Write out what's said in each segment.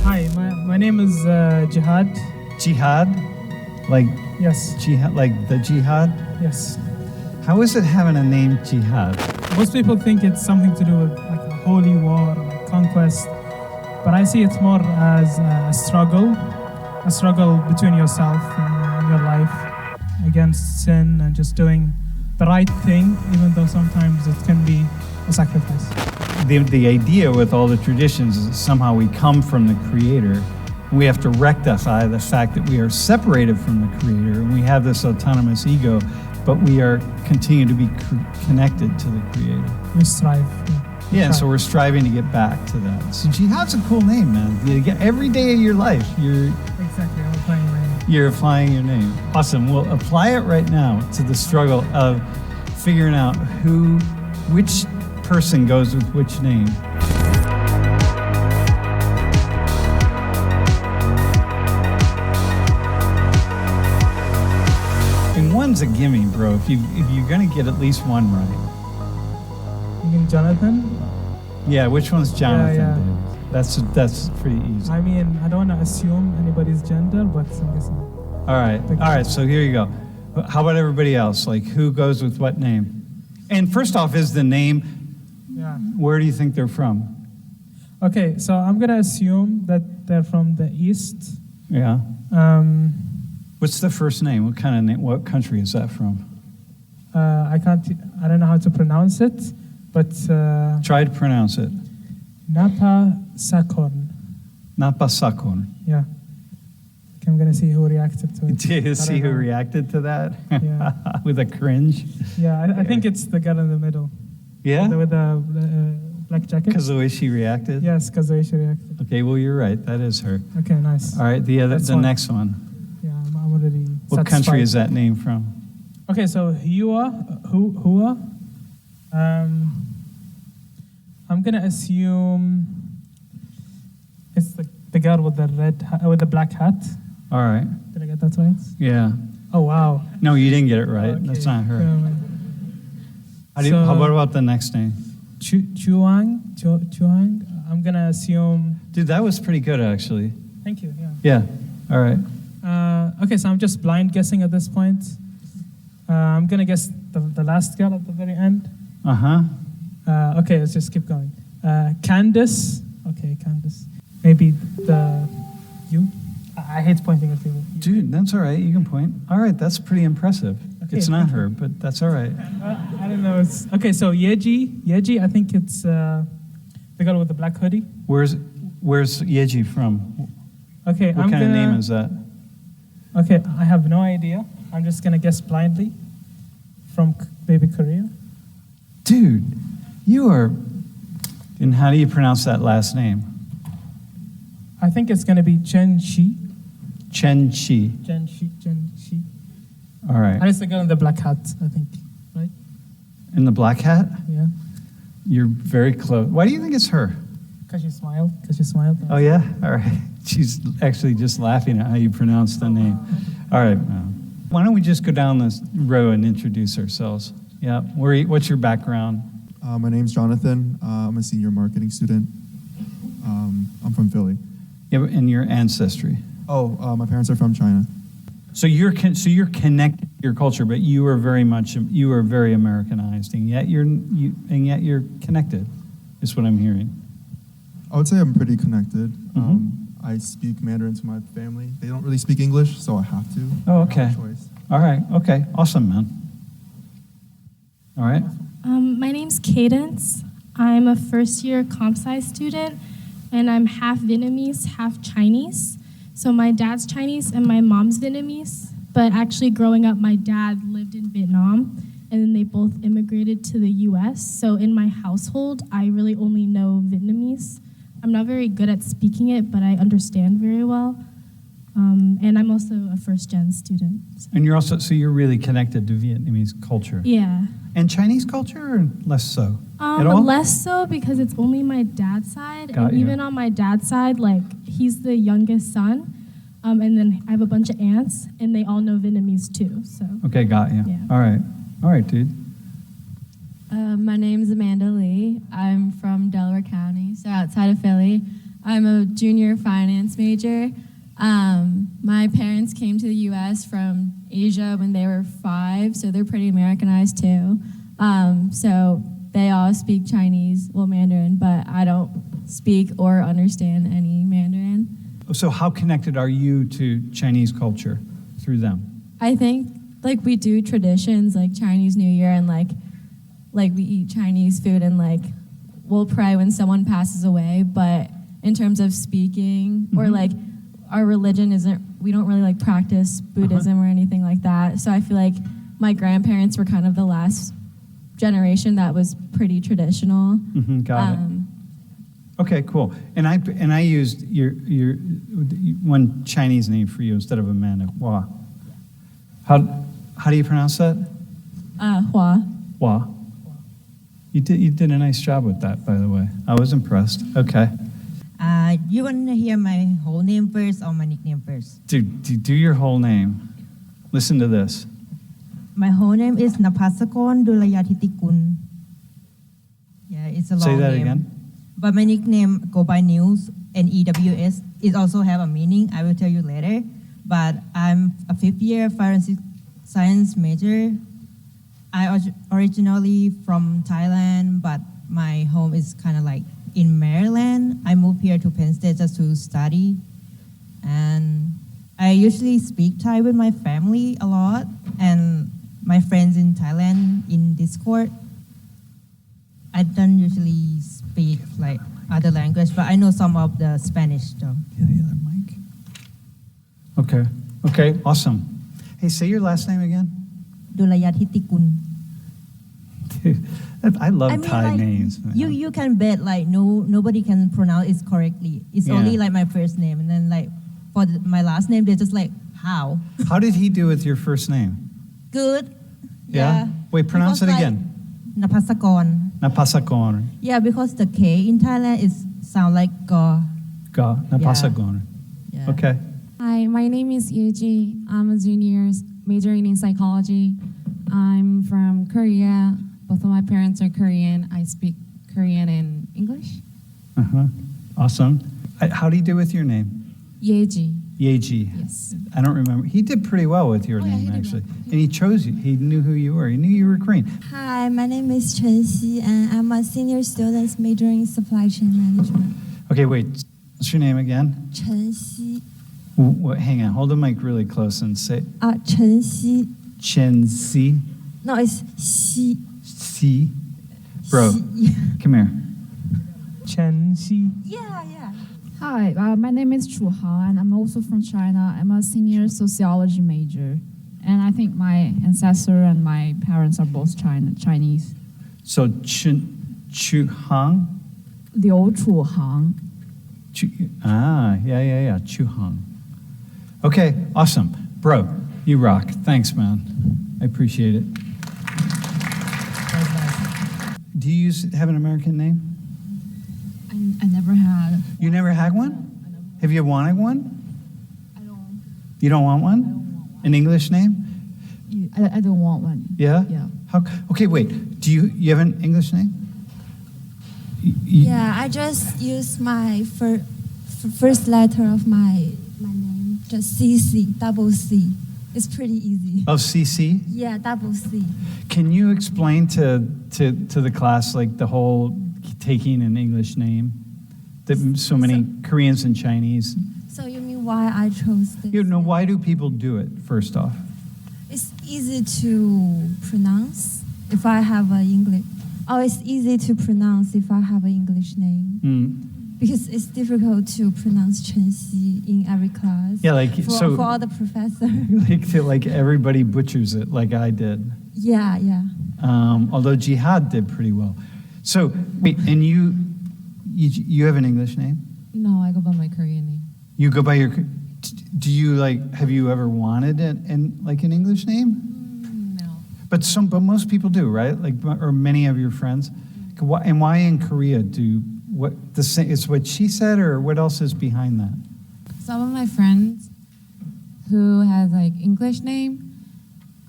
Hi, my name is Jihad. Jihad? Like Yes, jihad, like the jihad? yes. How is it having a name jihad? Most people think it's something to do with like a holy war, like conquest, but I see it more as a struggle between yourself and your life against sin and just doing the right thing, even though sometimes it can be a sacrifice. The idea with all the traditions is that somehow we come from the Creator. And we have to rectify the fact that we are separated from the Creator and we have this autonomous ego, but we are continue to be connected to the Creator. We strive. Yeah, so we're striving to get back to that. So jihad's a cool name, man. You get every day of your life, Exactly, I'm applying my name. you're applying your name. Awesome. We'll apply it right now to the struggle of figuring out which person goes with which name. And one's a gimme, bro. If you're gonna get at least one right. You mean Jonathan? Yeah, which one's Jonathan? Yeah. Dude? That's pretty easy. I mean, I don't want to assume anybody's gender, but I'm guessing. All right. So here you go. How about everybody else? Like, who goes with what name? And first off, is the name? Yeah. Where do you think they're from? Okay, so I'm gonna assume that they're from the East. Yeah. What's the first name? What kind of name? What country is that from? I don't know how to pronounce it, but Try to pronounce it. Napa Sakorn. Napasakon. Yeah. Okay, I'm gonna see who reacted to it. Did you I see don't who know. reacted to that? Yeah. With a cringe? Yeah, I think it's the girl in the middle. Yeah? With the black jacket. Because the way she reacted? Yes, because the way she reacted. Okay, well, you're right. That is her. Okay, nice. All right, the That's one. next one. Yeah, I'm already What satisfied. country is that name from? Okay, so Hua. I'm gonna assume it's the girl with the with the black hat. All right. Did I get that right? Yeah. Oh wow. No, you didn't get it right. Okay. That's not her. Yeah, What about the next name? Chuang. I'm gonna assume. Dude, that was pretty good, actually. Thank you. Yeah. Yeah. All right. Okay, so I'm just blind guessing at this point. I'm gonna guess the last girl at the very end. Uh-huh. Okay, let's just keep going. Candace. Okay, Candace. Maybe you. I hate pointing at you. Dude, that's all right. You can point. All right, that's pretty impressive. Okay, It's not her, but that's all right. I don't know. Okay, so Yeji. I think it's the girl with the black hoodie. Where's Yeji from? Okay, What kind of name is that? Okay, I have no idea. I'm just gonna guess blindly. From maybe Korea. Dude, you are. And how do you pronounce that last name? I think it's gonna be Chen Shi. Chen Chi. Chen Shi. All right. And it's the girl in the black hat, I think, right? In the black hat? Yeah. You're very close. Why do you think it's her? Because you smiled. Oh, yeah? All right. She's actually just laughing at how you pronounce the name. All right. Why don't we just go down this row and introduce ourselves? Yeah. What's your background? My name's Jonathan. I'm a senior marketing student. I'm from Philly. Yeah, and your ancestry. My parents are from China. So you're connected to your culture, but you are very Americanized, and yet you're connected. Is what I'm hearing. I would say I'm pretty connected. Mhm. I speak Mandarin to my family. They don't really speak English, so I have to. Oh, I don't okay. have a choice. All right. Okay. Awesome, man. All right. My name's Cadence. I'm a first-year comp sci student, and I'm half Vietnamese, half Chinese. So my dad's Chinese and my mom's Vietnamese, but actually growing up, my dad lived in Vietnam, and then they both immigrated to the US. So in my household, I really only know Vietnamese. I'm not very good at speaking it, but I understand very well. And I'm also a first-gen student. So. And you're really connected to Vietnamese culture. Yeah. And Chinese culture, or less so? At all? Less so because it's only my dad's side. Got and you. even on my dad's side, like, he's the youngest son. And then I have a bunch of aunts, and they all know Vietnamese too, so. Okay, got you. Yeah. All right, dude. My name's Amanda Lee. I'm from Delaware County, so outside of Philly. I'm a junior finance major. My parents came to the U.S. from Asia when they were 5, so they're pretty Americanized too. So they all speak Chinese, well, Mandarin, but I don't speak or understand any Mandarin. So how connected are you to Chinese culture through them? I think like we do traditions like Chinese New Year and like we eat Chinese food and like we'll pray when someone passes away, but in terms of speaking or like our religion we don't really like practice Buddhism or anything like that. So I feel like my grandparents were kind of the last generation that was pretty traditional. Got it. Okay, cool. And I used your one Chinese name for you instead of Amanda. Hua. How do you pronounce that? Hua. Hua. You did a nice job with that, by the way. I was impressed. Okay. You want to hear my whole name first or my nickname first? Do your whole name. Listen to this. My whole name is Napasakon Dulayatitikun. Yeah, it's a long name. Say that again. But my nickname go by News and EWS. It also have a meaning. I will tell you later. But I'm a 5th-year forensic science major. I originally from Thailand, but my home is kind of like in Maryland. I moved here to Penn State just to study. And I usually speak Thai with my family a lot and my friends in Thailand in Discord. I don't usually speak like other language, but I know some of the Spanish though. Yeah, the other mic. Okay, awesome. Hey, say your last name again. Dulayatitikun. Dude, I love Thai like, names. Man. You can bet like nobody can pronounce it correctly. It's only like my first name, and then like for my last name, they're just like how. How did he do with your first name? Good. Yeah. Wait, pronounce because, it again. Napasakon. Napasakon. Yeah, because the K in Thailand is sound like go. Go. Napasakon. Yeah. Okay. Hi, my name is Yeji. I'm a junior majoring in psychology. I'm from Korea. Both of my parents are Korean. I speak Korean and English. Awesome. How do you do with your name? Yeji. Yeji. Yes. I don't remember. He did pretty well with your name, actually. And he chose you. He knew who you were. He knew you were Korean. Hi, my name is Chen Xi, and I'm a senior student majoring in supply chain management. Okay, wait. What's your name again? Chen Xi. Hang on. Hold the mic really close and say Chen Xi. Chen Si. No, it's Xi. Si. Bro, come here. Chen Xi. Yeah. Hi, my name is Chu Han, and I'm also from China. I'm a senior sociology major, and I think my ancestor and my parents are both Chinese. So Chu Hang? Liu Chu Han. Yeah. Chu Hang. Okay, awesome. Bro, you rock. Thanks, man. I appreciate it. Do you have an American name? I never had. You never had one? Have you wanted one? I don't. You don't want one? I don't want one. An English name? I don't want one. Yeah? Yeah. Okay, wait. Do you have an English name? Yeah, I just use my first letter of my name, just CC, double C. It's pretty easy. Oh, CC? Yeah, double C. Can you explain to the class like the whole taking an English name that so many Koreans and Chinese? So you mean why I chose this? Why do people do it, first off? It's easy to pronounce if I have an English. Oh, it's easy to pronounce if I have an English name. Because it's difficult to pronounce Chen Xi in every class. Yeah, like for all the professors. like everybody butchers it, like I did. Yeah. Although Jihad did pretty well. So wait, and you have an English name? No, I go by my Korean name. You go by your. Do you have you ever wanted an English name? No. But most people do, right? Or many of your friends. And why in Korea it's what she said, or what else is behind that? Some of my friends who has English name,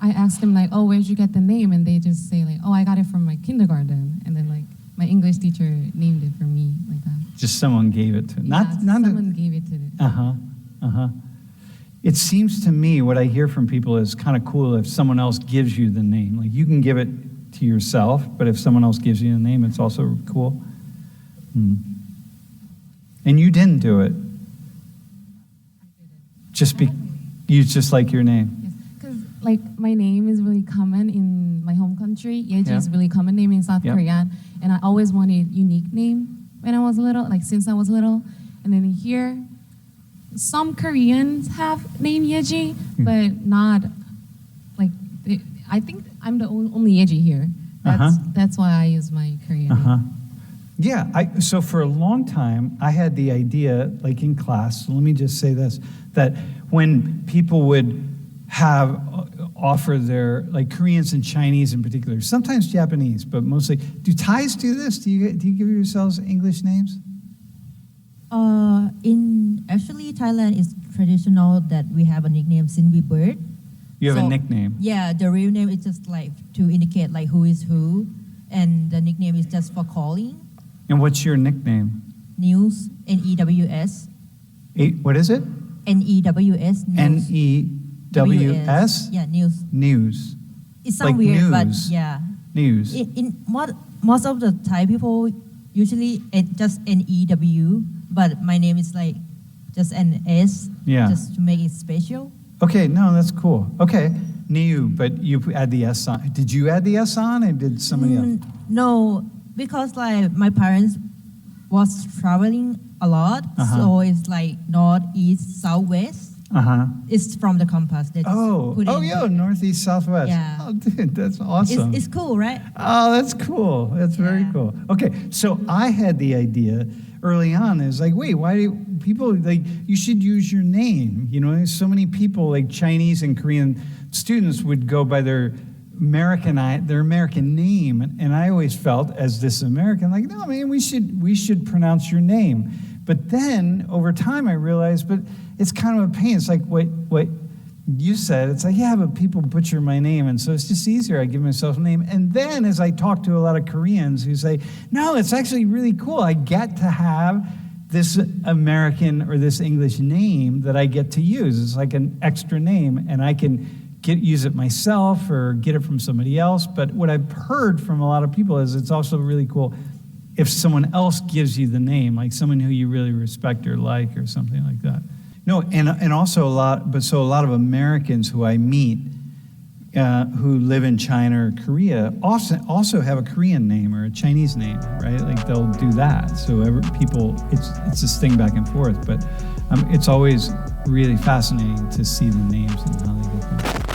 I ask them oh, where'd you get the name? And they just say oh, I got it from my kindergarten. And then my English teacher named it for me like that. Just someone gave it to Someone gave it to it. It seems to me what I hear from people is kind of cool if someone else gives you the name. Like you can give it to yourself, but if someone else gives you the name, it's also cool. And you didn't do it. You just like your name. Yes, because like my name is really common in my home country. Yeji is a really common name in South Korea, and I always wanted unique name when I was little, like since I was little. And then here, some Koreans have name Yeji, but not like I think I'm the only Yeji here. That's why I use my Korean name. Yeah, so for a long time, I had the idea, like in class, so let me just say this, that when people would offer their, like Koreans and Chinese in particular, sometimes Japanese, but mostly, do Thais do this? Do you give yourselves English names? Actually, Thailand is traditional that we have a nickname since we birth. You have a nickname? Yeah, the real name is just like to indicate like who is who, and the nickname is just for calling. And what's your nickname? News, N-E-W-S. What is it? N-E-W-S. N-E-W-S? Yeah, news. News. It sounds like weird, news. but yeah. News. Most of the Thai people usually just N-E-W, but my name is like just an S, just to make it special. Okay, no, that's cool. Okay, Niu, but you add the S on. Did you add the S on, or did somebody else? No, because like my parents was traveling a lot, so it's like north, east, southwest. It's from the compass. Northeast, southwest. Yeah. Oh, dude, that's awesome. It's cool, right? Oh, that's cool. That's very cool. Okay, so I had the idea early on is like, wait, why do people, like, you should use your name. You know, so many people, like Chinese and Korean students would go by their American name. And I always felt as this American, like, no, man, we should pronounce your name. But then over time I realized, but it's kind of a pain. It's like what you said. It's like, yeah, but people butcher my name. And so it's just easier. I give myself a name. And then as I talk to a lot of Koreans who say, no, it's actually really cool. I get to have this American or this English name that I get to use. It's like an extra name, and I can use it myself or get it from somebody else. But what I've heard from a lot of people is it's also really cool if someone else gives you the name, like someone who you really respect or like or something like that. No, and also a lot of Americans who I meet who live in China or Korea also have a Korean name or a Chinese name, right? Like they'll do that. So it's this thing back and forth. But it's always really fascinating to see the names and how they get them.